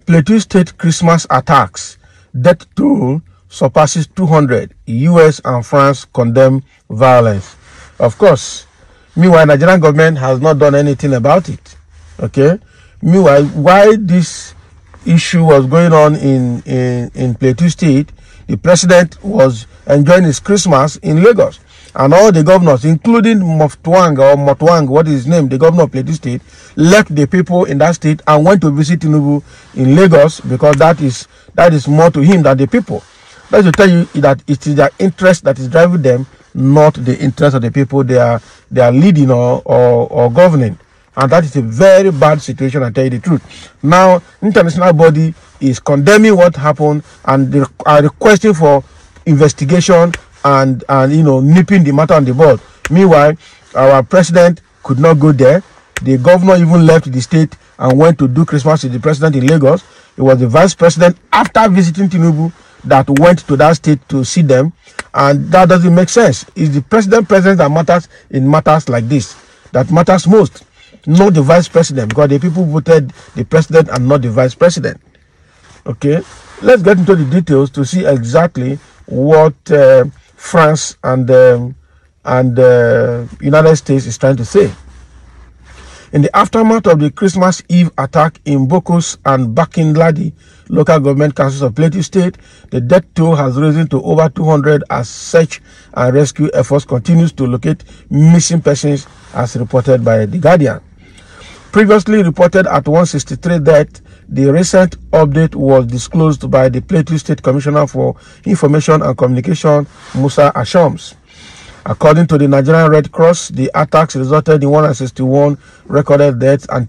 Plateau State Christmas attacks. Death toll surpasses 200. US and France condemn violence. Of course, meanwhile, Nigerian government has not done anything about it. Okay. Meanwhile, while this issue was going on in Plateau State, the president was enjoying his Christmas in Lagos. And all the governors, including Motwang, what is his name, the governor of Plateau State, left the people in that state and went to visit Tinubu in Lagos, because that is more to him than the people. That's to tell you that it is their interest that is driving them, not the interest of the people they are leading or governing. And that is a very bad situation, I tell you the truth. Now, international body is condemning what happened, and they are requesting for investigation and nipping the matter on the bud. Meanwhile, our president could not go there. The governor even left the state and went to do Christmas with the president in Lagos. It was the vice president, after visiting Tinubu, that went to that state to see them. And that doesn't make sense. It's the president that matters in matters like this. That matters most. Not the vice president, because the people voted the president and not the vice president. Okay, let's get into the details to see exactly what France and United States is trying to say. In the aftermath of the Christmas Eve attack in Bokos and Bakin-Ladi local government councils of Plateau State, the death toll has risen to over 200 as search and rescue efforts continues to locate missing persons, as reported by The Guardian. Previously reported at 163 deaths, the recent update was disclosed by the Plateau State Commissioner for Information and Communication, Musa Ashoms. According to the Nigerian Red Cross, the attacks resulted in 161 recorded deaths and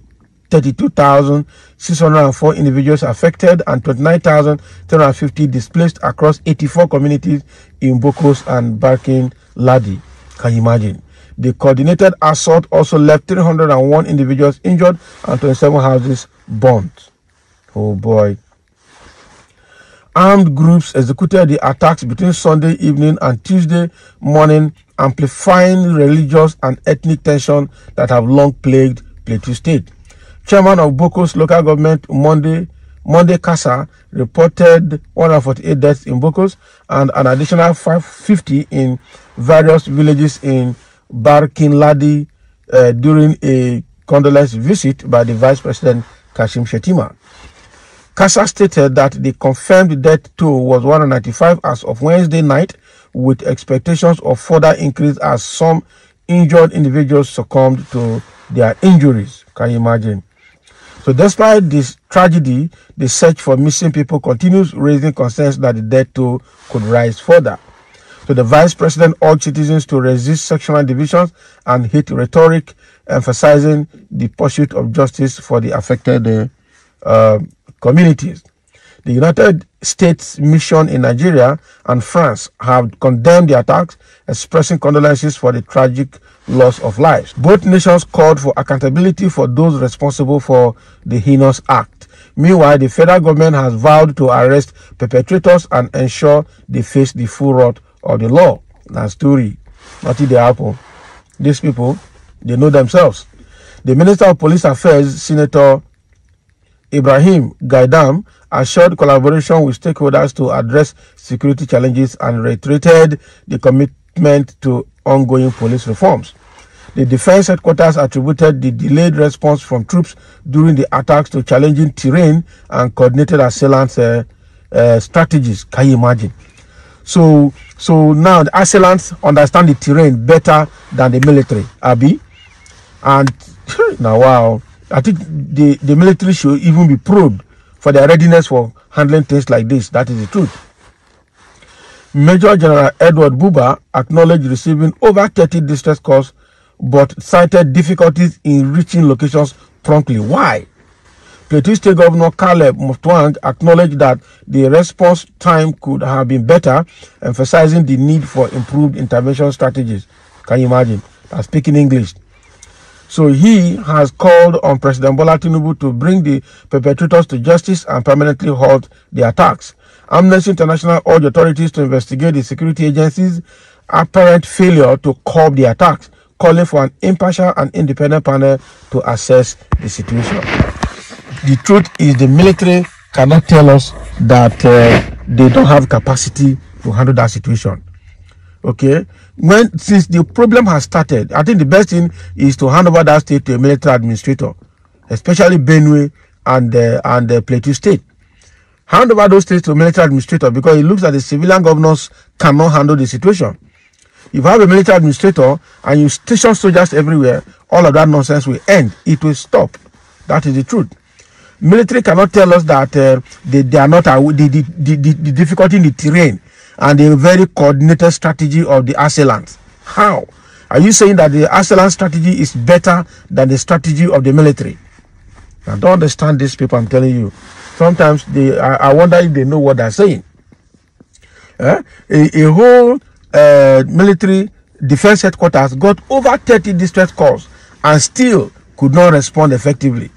32,604 individuals affected and 29,350 displaced across 84 communities in Bokos and Bakin-Ladi. Can you imagine? The coordinated assault also left 301 individuals injured and 27 houses burnt. Oh boy. Armed groups executed the attacks between Sunday evening and Tuesday morning, amplifying religious and ethnic tension that have long plagued Plateau State. Chairman of Bokos local government, Monday Kasa, reported 148 deaths in Bokos and an additional 550 in various villages in Bakin-Ladi during a condolence visit by the Vice President Kashim Shettima. Kasa stated that the confirmed death toll was 195 as of Wednesday night, with expectations of further increase as some injured individuals succumbed to their injuries. Can you imagine? So despite this tragedy, the search for missing people continues, raising concerns that the death toll could rise further. So the Vice President urged citizens to resist sectional divisions and hate rhetoric, emphasizing the pursuit of justice for the affected communities. The United States mission in Nigeria and France have condemned the attacks, expressing condolences for the tragic loss of lives. Both nations called for accountability for those responsible for the heinous act. Meanwhile, the federal government has vowed to arrest perpetrators and ensure they face the full wrath of the law. That story, nothing they happen. These people, they know themselves. The Minister of Police Affairs, Senator Ibrahim Gaidam, assured collaboration with stakeholders to address security challenges and reiterated the commitment to ongoing police reforms. The Defense Headquarters attributed the delayed response from troops during the attacks to challenging terrain and coordinated assailant strategies. Can you imagine? So now the assailants understand the terrain better than the military, Abi. And now, wow. I think the military should even be probed for their readiness for handling things like this. That is the truth. Major General Edward Buba acknowledged receiving over 30 distress calls, but cited difficulties in reaching locations promptly. Why? Plateau State Governor Caleb Motwang acknowledged that the response time could have been better, emphasizing the need for improved intervention strategies. Can you imagine? I'm speaking English. So he has called on President Bola Tinubu to bring the perpetrators to justice and permanently halt the attacks. Amnesty International urged authorities to investigate the security agencies' apparent failure to curb the attacks, calling for an impartial and independent panel to assess the situation. The truth is the military cannot tell us that they don't have capacity to handle that situation. Okay, since the problem has started, I think the best thing is to hand over that state to a military administrator, especially Benue and Plateau State. Hand over those states to a military administrator, because it looks like the civilian governors cannot handle the situation. If you have a military administrator and you station soldiers everywhere, all of that nonsense will end. It will stop. That is the truth. Military cannot tell us that they are not the difficulty in the terrain and the very coordinated strategy of the assailants. How? Are you saying that the assailant strategy is better than the strategy of the military? I don't understand these people, I'm telling you. Sometimes I wonder if they know what they're saying. A whole military defense headquarters got over 30 distress calls and still could not respond effectively.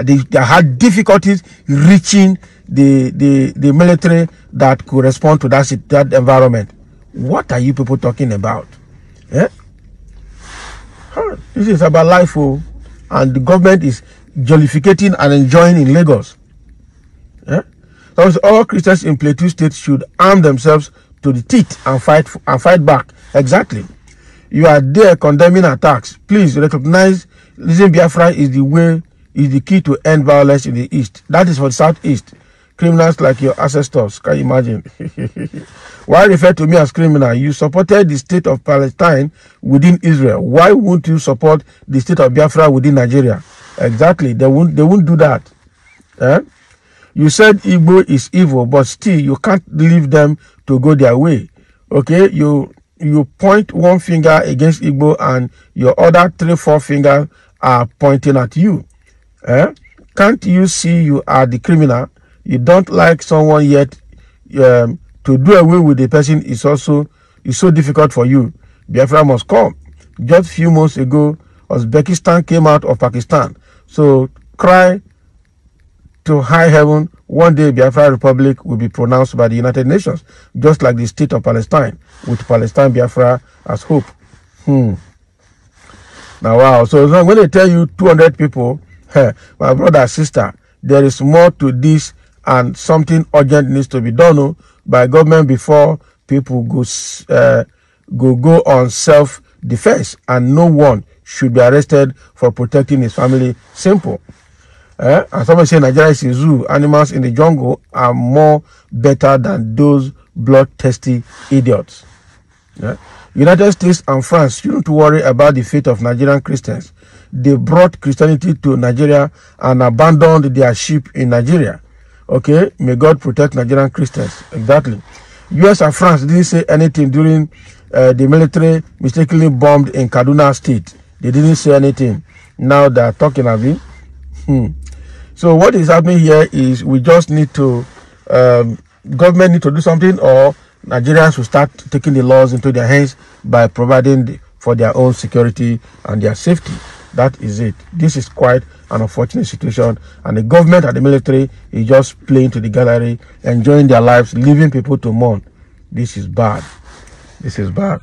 They had difficulties reaching the military that could respond to that environment. What are you people talking about? This is about life, and the government is jollificating and enjoying in Lagos. So all Christians in Plateau State should arm themselves to the teeth and fight back. Exactly. You are there condemning attacks. Please recognize Listen Biafra is the key to end violence in the East. That is for the Southeast. Criminals like your ancestors. Can you imagine? Why refer to me as criminal? You supported the state of Palestine within Israel. Why won't you support the state of Biafra within Nigeria? Exactly. They won't do that. You said Igbo is evil, but still you can't leave them to go their way. Okay? You point one finger against Igbo and your other 3-4 fingers are pointing at you. Can't you see you are the criminal? You don't like someone yet. To do away with the person is so difficult for you. Biafra must come. Just a few months ago, Uzbekistan came out of Pakistan. So cry to high heaven. One day Biafra Republic will be pronounced by the United Nations, just like the state of Palestine, with Palestine Biafra as hope. Now wow. So when they tell you 200 people, my brother, sister, there is more to this, and something urgent needs to be done by government before people go on self-defense, and no one should be arrested for protecting his family. Simple. And somebody say Nigeria is a zoo. Animals in the jungle are more better than those bloodthirsty idiots. United States and France shouldn't worry about the fate of Nigerian Christians. They brought Christianity to Nigeria and abandoned their sheep in Nigeria. Okay, may God protect Nigerian Christians. Exactly. US and France didn't say anything during the military mistakenly bombed in Kaduna State. They didn't say anything. Now they're talking of it. So what is happening here is we just need to, government need to do something, or Nigerians will start taking the laws into their hands by providing for their own security and their safety. That is it. This is quite an unfortunate situation, and the government and the military is just playing to the gallery, enjoying their lives, leaving people to mourn. This is bad. This is bad.